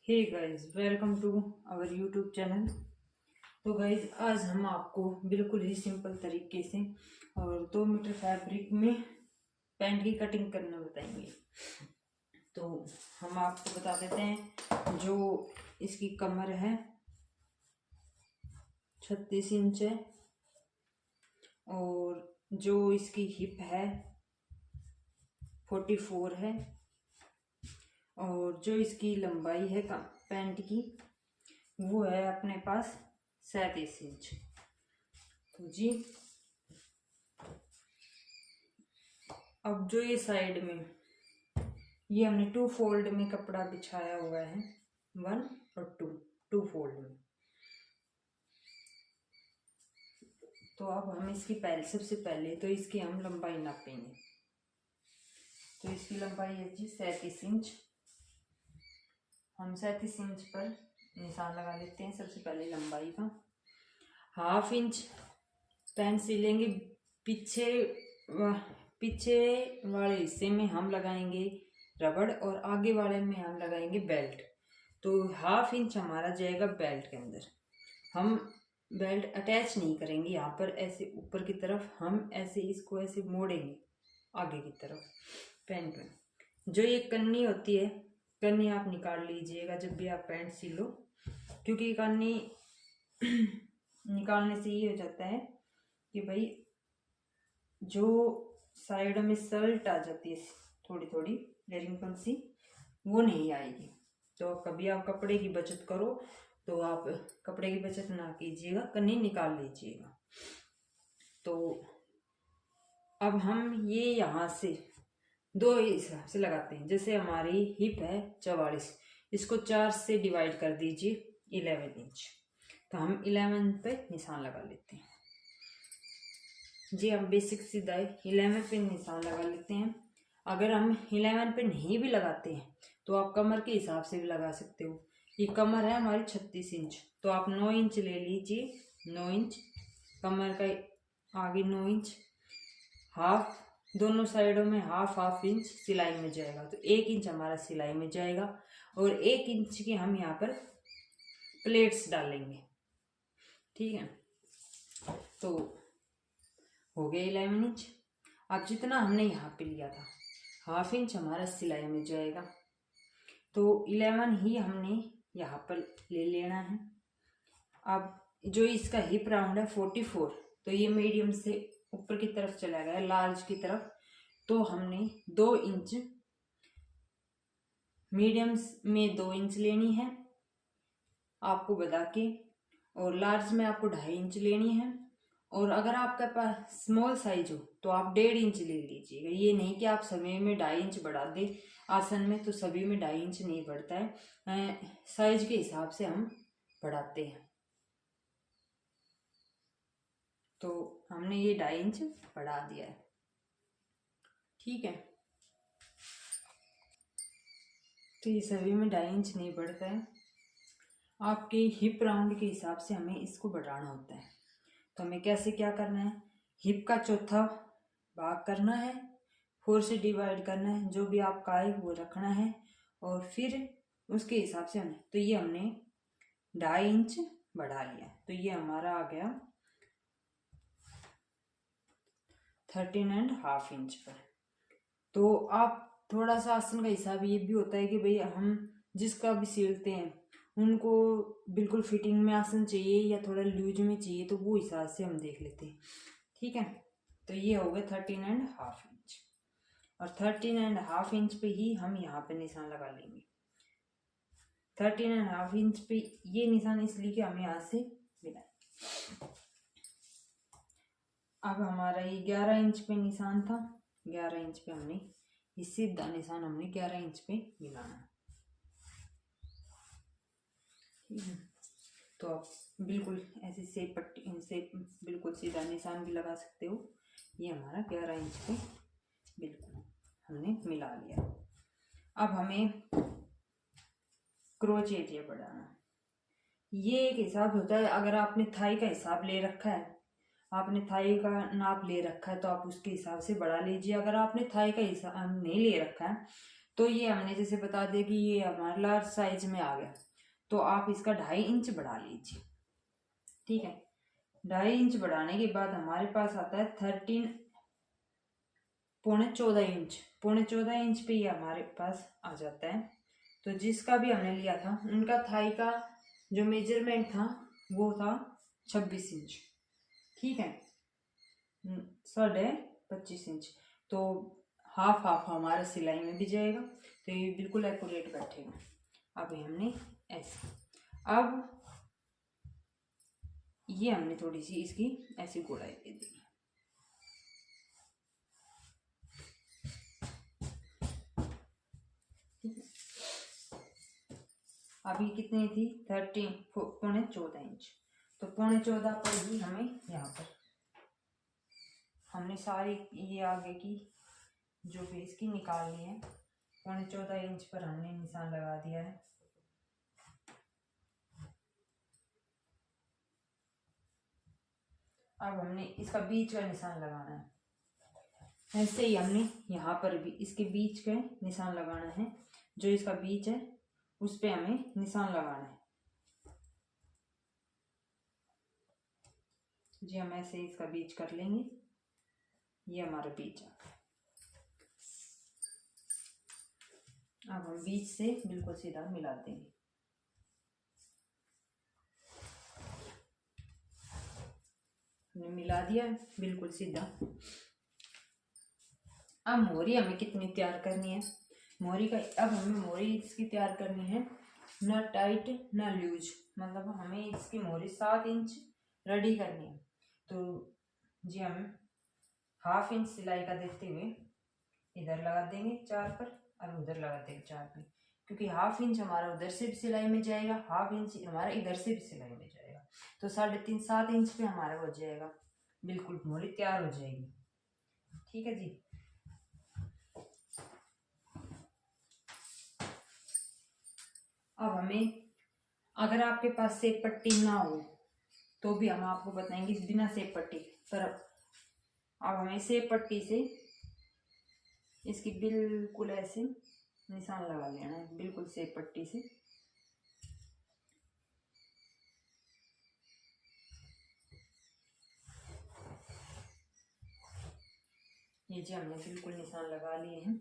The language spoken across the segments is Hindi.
Hey guys, welcome to our YouTube channel. तो गाइस, आज हम आपको बिल्कुल ही सिंपल तरीके से और 2 मीटर फैब्रिक में पैंट की कटिंग करना बताएंगे। तो हम आपको बता देते हैं, जो इसकी कमर है 36 इंच है और जो इसकी हिप है 44 है और जो इसकी लंबाई है पैंट की वो है अपने पास 37 इंच। तो जी, अब जो ये साइड में ये हमने 2 फोल्ड में कपड़ा बिछाया हुआ है, 1 और 2 फोल्ड में। तो अब हम इसकी सबसे पहले तो इसकी हम लंबाई नापेंगे। तो इसकी लंबाई है जी 37 इंच। हम 37 इंच पर निशान लगा लेते हैं। सबसे पहले लंबाई का 1/2 इंच पैंट सिलेंगे। पीछे वाले हिस्से में हम लगाएंगे रबड़ और आगे वाले में हम लगाएंगे बेल्ट। तो 1/2 इंच हमारा जाएगा बेल्ट के अंदर। हम बेल्ट अटैच नहीं करेंगे यहाँ पर, ऐसे ऊपर की तरफ हम ऐसे इसको ऐसे मोड़ेंगे आगे की तरफ पैंट में। जो ये कन्नी होती है, कन्नी आप निकाल लीजिएगा जब भी आप पैंट सिलो, क्योंकि कन्नी निकालने से ये हो जाता है कि भाई जो साइड में सल्ट आ जाती है थोड़ी थोड़ी रिंकल सी, वो नहीं आएगी। तो कभी आप कपड़े की बचत करो तो आप कपड़े की बचत ना कीजिएगा, कन्नी निकाल लीजिएगा। तो अब हम ये यहाँ से 2 हिसाब से लगाते हैं। जैसे हमारी हिप है 44, इसको 4 से डिवाइड कर दीजिए 11 इंच। तो हम 11 पे निशान लगा लेते हैं जी। हम बेसिक सीधा 11 पे निशान लगा लेते हैं। अगर हम 11 पे नहीं भी लगाते हैं तो आप कमर के हिसाब से भी लगा सकते हो। ये कमर है हमारी 36 इंच, तो आप 9 इंच ले लीजिए। 9 इंच कमर का, आगे 9 इंच, हाफ दोनों साइडों में हाफ इंच सिलाई में जाएगा। तो 1 इंच हमारा सिलाई में जाएगा और 1 इंच की हम यहाँ पर प्लेट्स डालेंगे। ठीक है, तो हो गया 11 इंच। अब जितना हमने यहाँ पे लिया था 1/2 इंच हमारा सिलाई में जाएगा, तो 11 ही हमने यहाँ पर ले लेना है। अब जो इसका हिप राउंड है 44, तो ये मीडियम से ऊपर की तरफ चला गया लार्ज की तरफ। तो हमने 2 इंच मीडियम में 2 इंच लेनी है आपको बता के, और लार्ज में आपको 2.5 इंच लेनी है। और अगर आपके पास स्मॉल साइज हो तो आप 1.5 इंच ले लीजिएगा। ये नहीं कि आप सभी में 2.5 इंच बढ़ा दे। आसन में तो सभी में 2.5 इंच नहीं बढ़ता है, साइज के हिसाब से हम बढ़ाते हैं। तो हमने ये 2.5 इंच बढ़ा दिया है। ठीक है, तो ये सभी में 2.5 इंच नहीं बढ़ता है। आपके हिप राउंड के हिसाब से हमें इसको बढ़ाना होता है। तो हमें कैसे क्या करना है, हिप का चौथा भाग करना है, 4 से डिवाइड करना है, जो भी आपका आए वो रखना है और फिर उसके हिसाब से हमने, तो ये हमने 2.5 इंच बढ़ा लिया। तो ये हमारा आ गया 13.5 इंच पर। तो आप थोड़ा सा आसन का हिसाब ये भी होता है कि भाई हम जिसका भी सिलते हैं उनको बिल्कुल फिटिंग में आसन चाहिए या थोड़ा लूज में चाहिए, तो वो हिसाब से हम देख लेते हैं। ठीक है, तो ये हो गया 13.5 इंच और 13.5 इंच पे ही हम यहाँ पे निशान लगा लेंगे। 13.5 इंच पे ये निशान इसलिए कि हमें यहाँ से मिला। अब हमारा ये 11 इंच पे निशान था, 11 इंच पे हमने ये सीधा निशान हमने 11 इंच पे मिलाना। ठीक है, तो आप बिल्कुल ऐसे से पट्टी से बिल्कुल सीधा निशान भी लगा सकते हो। ये हमारा 11 इंच पे बिल्कुल हमने मिला लिया। अब हमें क्रोच एरिया बढ़ाना। ये एक हिसाब होता है, अगर आपने थाई का हिसाब ले रखा है, आपने थाई का नाप ले रखा है तो आप उसके हिसाब से बढ़ा लीजिए। अगर आपने थाई का हिसाब नहीं ले रखा है तो ये हमने जैसे बता दिया कि ये हमारा लार्ज साइज में आ गया, तो आप इसका 2.5 इंच बढ़ा लीजिए। ठीक है, 2.5 इंच बढ़ाने के बाद हमारे पास आता है 13.14 इंच। 14.5 इंच पे ये हमारे पास आ जाता है। तो जिसका भी हमने लिया था उनका थाई का जो मेजरमेंट था वो था 26 इंच। ठीक है, 25 इंच। तो हाफ हाफ हमारा सिलाई में भी जाएगा, तो ये बिल्कुल एक्यूरेट बैठेगा। अब हमने ऐसे, अब ये हमने थोड़ी सी इसकी ऐसी गोलाई दे दी। अभी कितनी थी? 13.14 इंच। तो 14.15 पर ही हमें यहाँ पर हमने सारी ये आगे की जो बेस की निकाल ली है। 14.15 इंच पर हमने निशान लगा दिया है। अब हमने इसका बीच का निशान लगाना है। ऐसे ही हमने यहाँ पर भी इसके बीच का निशान लगाना है। जो इसका बीच है उस पे हमें निशान लगाना है जी। हम ऐसे इसका बीच कर लेंगे, ये हमारा बीच है। अब हम बीच से बिल्कुल सीधा मिला देंगे। हमने मिला दिया है बिल्कुल सीधा। अब मोहरी हमें कितनी तैयार करनी है? मोहरी का, अब हमें मोहरी इसकी तैयार करनी है ना टाइट ना लूज, मतलब हमें इसकी मोहरी 7 इंच रेडी करनी है। तो जी हम 1/2 इंच सिलाई का देखते हुए इधर लगा देंगे 4 पर और उधर लगा देंगे 4 पे, क्योंकि 1/2 इंच हमारा उधर से भी सिलाई में जाएगा, 1/2 इंच हमारा इधर से भी सिलाई में जाएगा। तो 3.5 7 इंच पे हमारा हो जाएगा, बिल्कुल मोहरी तैयार हो जाएगी। ठीक है जी। अब हमें, अगर आपके पास सेब पट्टी ना हो तो भी हम आपको बताएंगे बिना सेब पट्टी पर। अब हमें सेब पट्टी से इसकी बिल्कुल ऐसे निशान लगा लेना है, बिल्कुल सेब पट्टी से। ये जी हमने बिल्कुल निशान लगा लिए हैं।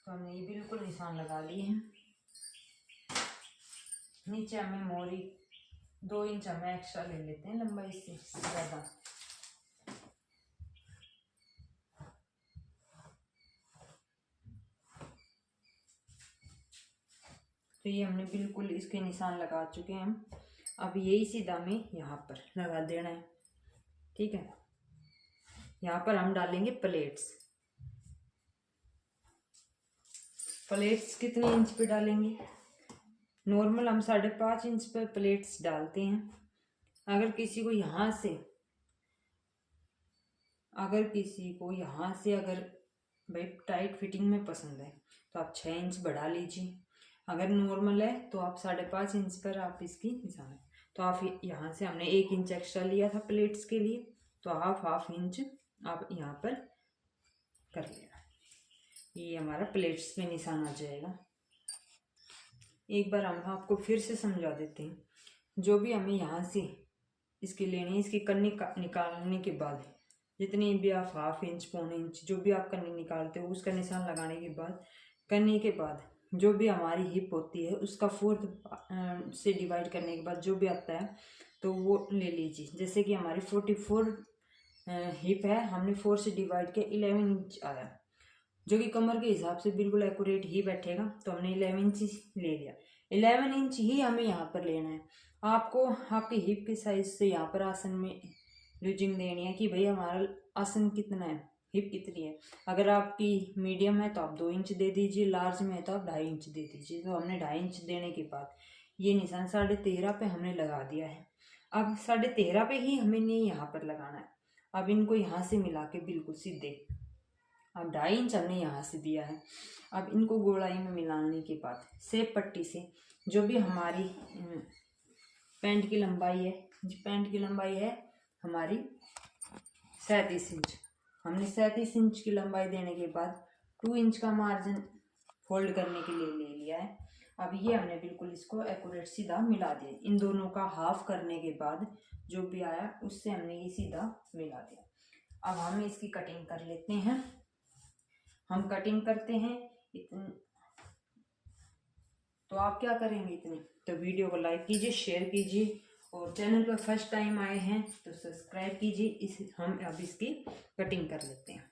तो हमने ये बिल्कुल निशान लगा लिए हैं। नीचे हमें मोहरी 2 इंच हमें एक्स्ट्रा ले लेते हैं लंबाई से ज़्यादा। तो ये हमने बिल्कुल इसके निशान लगा चुके हैं हम। अब यही सीधा हमें यहाँ पर लगा देना है। ठीक है, यहाँ पर हम डालेंगे प्लेट्स। प्लेट्स कितने इंच पे डालेंगे? नॉर्मल हम 5.5 इंच पे प्लेट्स डालते हैं। अगर किसी को यहाँ से अगर भाई टाइट फिटिंग में पसंद है तो आप 6 इंच बढ़ा लीजिए। अगर नॉर्मल है तो आप 5.5 इंच पर आप इसकी निशान, तो आप यहाँ से हमने 1 इंच एक्स्ट्रा लिया था प्लेट्स के लिए, तो हाफ इंच आप यहाँ पर कर लेना। ये हमारा प्लेट्स में निशान आ जाएगा। एक बार हम आपको फिर से समझा देते हैं। जो भी हमें यहाँ से इसकी लेनी है, इसकी कन्नी निकालने के बाद जितनी भी आप 1/2 इंच 1.25 इंच जो भी आप कन्नी निकालते हो उसका निशान लगाने के बाद, कन्नी के बाद जो भी हमारी हिप होती है उसका 4 से डिवाइड करने के बाद जो भी आता है तो वो ले लीजिए। जैसे कि हमारी 44 हिप है, हमने 4 से डिवाइड किया 11 इंच आया, जो कि कमर के हिसाब से बिल्कुल एक्यूरेट ही बैठेगा। तो हमने 11 इंच ले लिया। 11 इंच ही हमें यहाँ पर लेना है। आपको आपकी हिप के साइज से यहाँ पर आसन में लूजिंग देनी है कि भाई हमारा आसन कितना है, हिप कितनी है। अगर आपकी मीडियम है तो आप 2 इंच दे दीजिए, लार्ज में है तो आप 2.5 इंच दे दीजिए। तो हमने 2.5 इंच देने के बाद ये निशान 13.5 पे हमने लगा दिया है। अब 13.5 पे ही हमें नहीं यहाँ पर लगाना है। अब इनको यहाँ से मिला के बिल्कुल सीधे अब 2.5 इंच हमने यहाँ से दिया है। अब इनको गोलाई में मिलाने के बाद सेब पट्टी से जो भी हमारी पैंट की लंबाई है, पैंट की लंबाई है हमारी 37 इंच। हमने 37 इंच की लंबाई देने के बाद 2 इंच का मार्जिन फोल्ड करने के लिए ले लिया है। अब ये हमने बिल्कुल इसको एक्यूरेट सीधा मिला दिया। इन दोनों का हाफ करने के बाद जो भी आया उससे हमने ये सीधा मिला दिया। अब हम इसकी कटिंग कर लेते हैं। हम कटिंग करते हैं इतनी, तो आप क्या करेंगे इतनी, तो वीडियो को लाइक कीजिए, शेयर कीजिए और चैनल पर फर्स्ट टाइम आए हैं तो सब्सक्राइब कीजिए। हम अब इसकी कटिंग कर लेते हैं।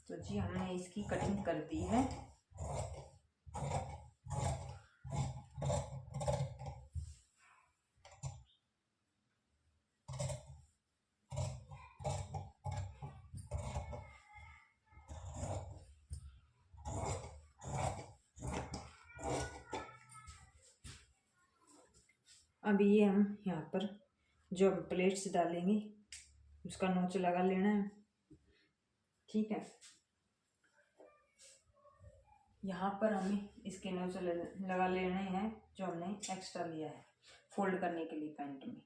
तो जी हमने इसकी कटिंग कर दी है। अब ये हम यहाँ पर जो हम प्लेट्स डालेंगे उसका नोच लगा लेना है। ठीक है, यहाँ पर हमें इसके नोच लगा लेने हैं जो हमने एक्स्ट्रा लिया है फोल्ड करने के लिए पैंट में।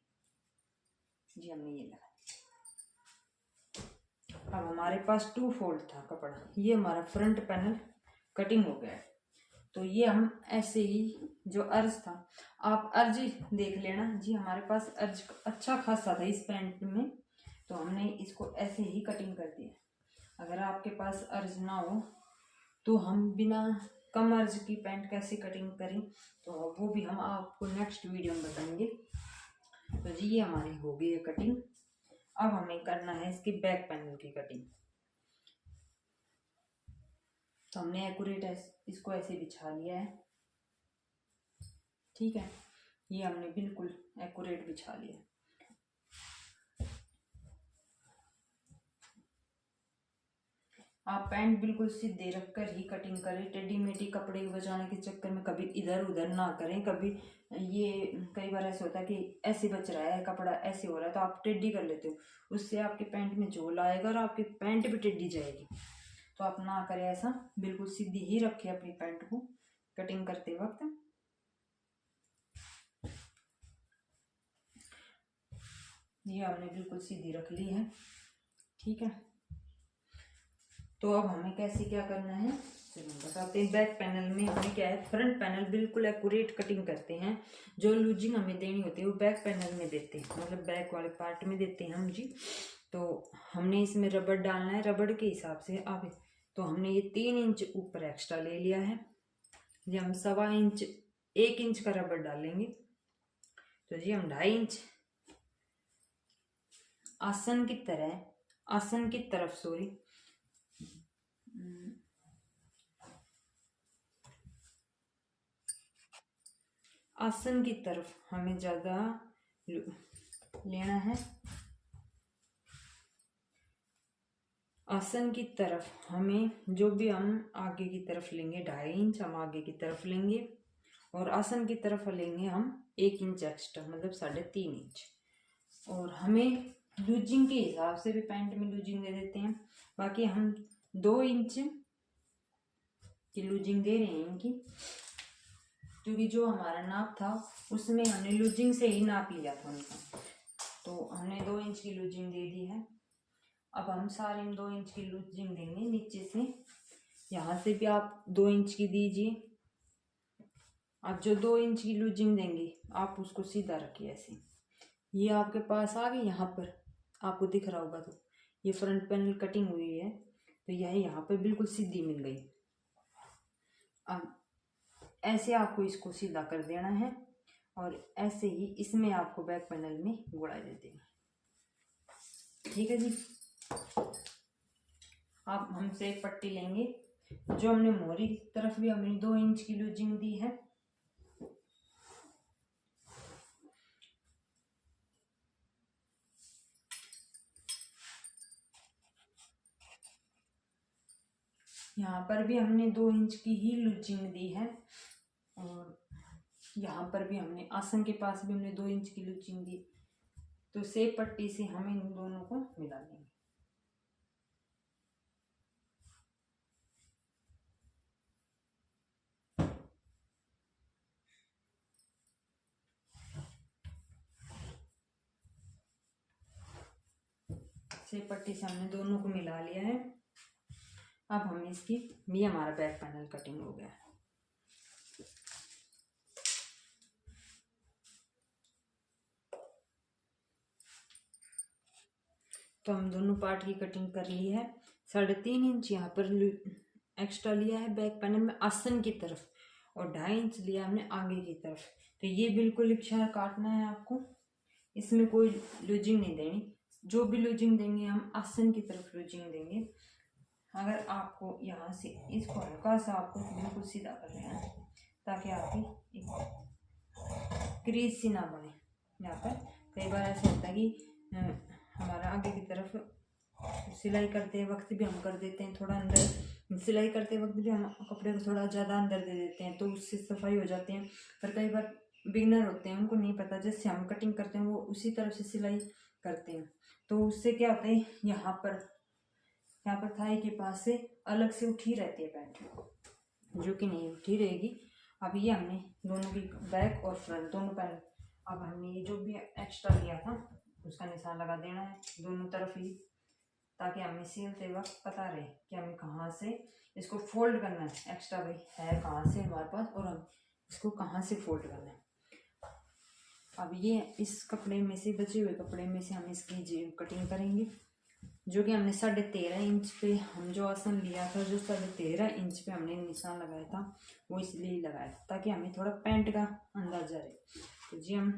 जी हमने ये लगा। अब हमारे पास 2 फोल्ड था कपड़ा, ये हमारा फ्रंट पैनल कटिंग हो गया है। तो ये हम ऐसे ही जो अर्ज था, आप अर्ज देख लेना जी, हमारे पास अर्ज अच्छा खासा था इस पैंट में, तो हमने इसको ऐसे ही कटिंग कर दिया। अगर आपके पास अर्ज ना हो तो हम बिना कम अर्ज की पैंट कैसे कटिंग करें, तो वो भी हम आपको नेक्स्ट वीडियो में बताएंगे। तो जी ये हमारी हो गई है कटिंग। अब हमें करना है इसकी बैक पैनल की कटिंग। तो हमने एक्यूरेट इसको ऐसे बिछा लिया है। ठीक है, ये हमने बिल्कुल एक्यूरेट बिछा लिया। आप पैंट बिल्कुल सीधे रखकर ही कटिंग करें। टेढ़ी मेढ़ी कपड़े बचाने के चक्कर में कभी इधर उधर ना करें। कभी ये कई बार ऐसा होता है कि ऐसे बच रहा है कपड़ा, ऐसे हो रहा है तो आप टेढ़ी कर लेते हो, उससे आपके पैंट में झोल आएगा और आपकी पैंट भी टेढ़ी जाएगी। तो आप ना करें ऐसा, बिल्कुल सीधी ही रखें अपनी पैंट को कटिंग करते वक्त। ये हमने बिल्कुल सीधी रख ली है। ठीक है, तो अब हमें कैसे क्या करना है चलो बताते हैं। बैक पैनल में हमें क्या है, फ्रंट पैनल बिल्कुल एक्यूरेट कटिंग करते हैं। जो लूजिंग हमें देनी होती है वो बैक पैनल में देते हैं, मतलब बैक वाले पार्ट में देते हैं हम जी। तो हमने इसमें रबड़ डालना है, रबड़ के हिसाब से अब तो हमने ये 3 इंच ऊपर एक्स्ट्रा ले लिया है। जी हम 1.25 इंच 1 इंच का रबड़ डालेंगे। तो जी हम 2.5 इंच आसन की तरफ आसन की तरफ हमें ज़्यादा लेना है। आसन की तरफ हमें जो भी हम आगे की तरफ लेंगे 2.5 इंच हम आगे की तरफ लेंगे और आसन की तरफ लेंगे हम 1 इंच एक्स्ट्रा, मतलब 3.5 इंच। और हमें लूजिंग के हिसाब से भी पैंट में लूजिंग दे देते हैं। बाकी हम 2 इंच की लूजिंग दे रहे हैं इनकी, क्योंकि जो हमारा नाप था उसमें हमने लूजिंग से ही नाप लिया था उनका। तो हमने 2 इंच की लूजिंग दे दी है। अब हम सारे में 2 इंच की लूजिंग देंगे नीचे से। यहाँ से भी आप 2 इंच की दीजिए। आप जो 2 इंच की लूजिंग देंगे आप उसको सीधा रखिए ऐसे। ये आपके पास आ गई, यहाँ पर आपको दिख रहा होगा तो ये फ्रंट पैनल कटिंग हुई है, तो यह यहाँ पर बिल्कुल सीधी मिल गई। अब ऐसे आपको इसको सीधा कर देना है और ऐसे ही इसमें आपको बैक पैनल में गोलाई दे देनी। ठीक है जी, अब हमसे एक पट्टी लेंगे। जो हमने मोहरी की तरफ भी हमने 2 इंच की लूजिंग दी है। यहाँ पर भी हमने 2 इंच की ही लूजिंग दी है और यहाँ पर भी हमने आसन के पास भी हमने 2 इंच की लूजिंग दी। तो सेब पट्टी से हम इन दोनों को मिला लेंगे। से पट्टी से हमने दोनों को मिला लिया है। अब हम इसकी भी हमारा बैक पैनल कटिंग हो गया है। तो हम दोनों पार्ट की कटिंग कर ली है। 3.5 इंच यहाँ पर एक्स्ट्रा लिया है बैक पैनल में आसन की तरफ, और 2.5 इंच लिया हमने आगे की तरफ। तो ये बिल्कुल इक्शा काटना है आपको, इसमें कोई लूजिंग नहीं देनी। जो भी लूजिंग देंगे हम आसन की तरफ लूजिंग देंगे। अगर आपको यहाँ से इसको हल्का सा आपको बिल्कुल सीधा कर लेना है, ताकि आपकी एक क्रीज सी ना बने। यहाँ पर कई बार ऐसा होता है कि हमारा आगे की तरफ सिलाई करते वक्त भी हम कर देते हैं थोड़ा अंदर, सिलाई करते वक्त भी हम कपड़े को थोड़ा ज़्यादा अंदर दे देते हैं, तो उससे सफाई हो जाती है। पर कई बार बिगनर होते हैं, उनको नहीं पता, जैसे हम कटिंग करते हैं वो उसी तरफ से सिलाई करते हैं, तो उससे क्या होता है यहाँ पर थाई के पास से अलग से उठी रहती है पैंट, जो कि नहीं उठी रहेगी। अब ये हमने दोनों की बैक और फ्रंट दोनों पैनल, अब हमने ये जो भी एक्स्ट्रा लिया था उसका निशान लगा देना है दोनों तरफ ही, ताकि हमें सिलते वक्त पता रहे कि हमें कहाँ से इसको फोल्ड करना है। एक्स्ट्रा भाई है कहाँ से हमारे पास, और हम इसको कहाँ से फोल्ड करना है। अब ये इस कपड़े में से, बचे हुए कपड़े में से हम इसकी जेब कटिंग करेंगे, जो कि हमने 13.5 इंच पे हम जो आसन लिया था, जो 13.5 इंच पे हमने निशान लगाया था, वो इसलिए लगाया ताकि हमें थोड़ा पैंट का अंदाजा रहे। तो जी हम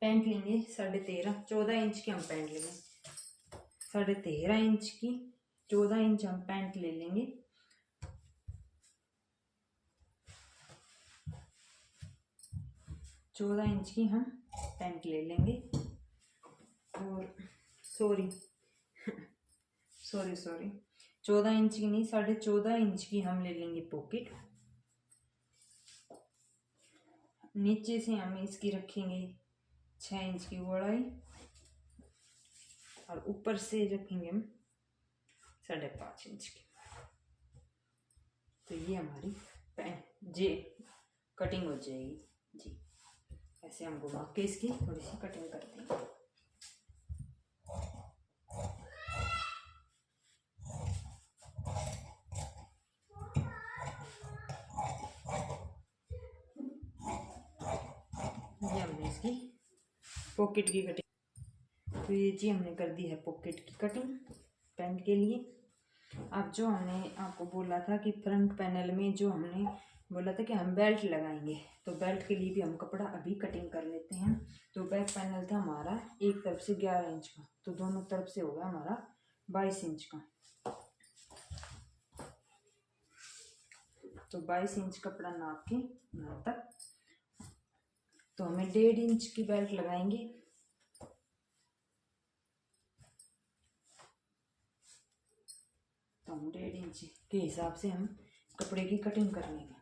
पैंट लेंगे 13.5, 14 इंच की हम पैंट लेंगे। 13.5 इंच की 14 इंच हम पैंट ले लेंगे। चौदह इंच की हम पैंट ले लेंगे। और सॉरी 14 इंच की नहीं, 14.5 इंच की हम ले लेंगे पॉकेट। नीचे से हम इसकी रखेंगे 6 इंच की गोलाई, और ऊपर से रखेंगे हम 5.5 इंच की। तो ये हमारी जे कटिंग हो जाएगी जी। ऐसे हम घुमा के इसकी थोड़ी सी कटिंग करते हैं। ये हमने इसकी पॉकेट की कटिंग, तो ये जी हमने कर दी है पॉकेट की कटिंग पैंट के लिए। अब जो हमने आपको बोला था कि फ्रंट पैनल में जो हमने बोला था कि हम बेल्ट लगाएंगे, तो बेल्ट के लिए भी हम कपड़ा अभी कटिंग कर लेते हैं। तो बैक पैनल था हमारा एक तरफ से 11 इंच का, तो दोनों तरफ से होगा हमारा 22 इंच का। तो 22 इंच कपड़ा नाप के यहाँ तक, तो हमें 1.5 इंच की बेल्ट लगाएंगे। तो हम 1.5 इंच के हिसाब से हम कपड़े की कटिंग कर लेंगे।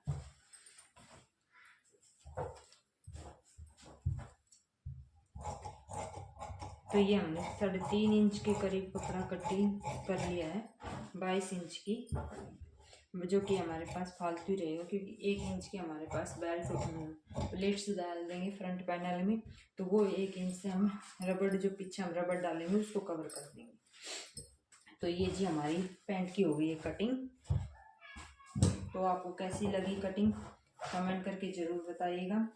तो ये हमने 3.5 इंच के करीब कपड़ा कटिंग कर लिया है 22 इंच की, जो कि हमारे पास फालतू ही रहेगा, क्योंकि 1 इंच की हमारे पास बेल्ट प्लेट्स डाल देंगे फ्रंट पैनल में, तो वो 1 इंच से हम रबड़, जो पीछे हम रबड़ डालेंगे उसको कवर कर देंगे। तो ये जी हमारी पैंट की हो गई है कटिंग। तो आपको कैसी लगी कटिंग कमेंट करके ज़रूर बताइएगा,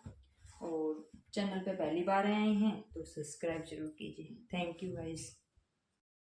और चैनल पे पहली बार आए हैं तो सब्सक्राइब जरूर कीजिए। Thank you guys.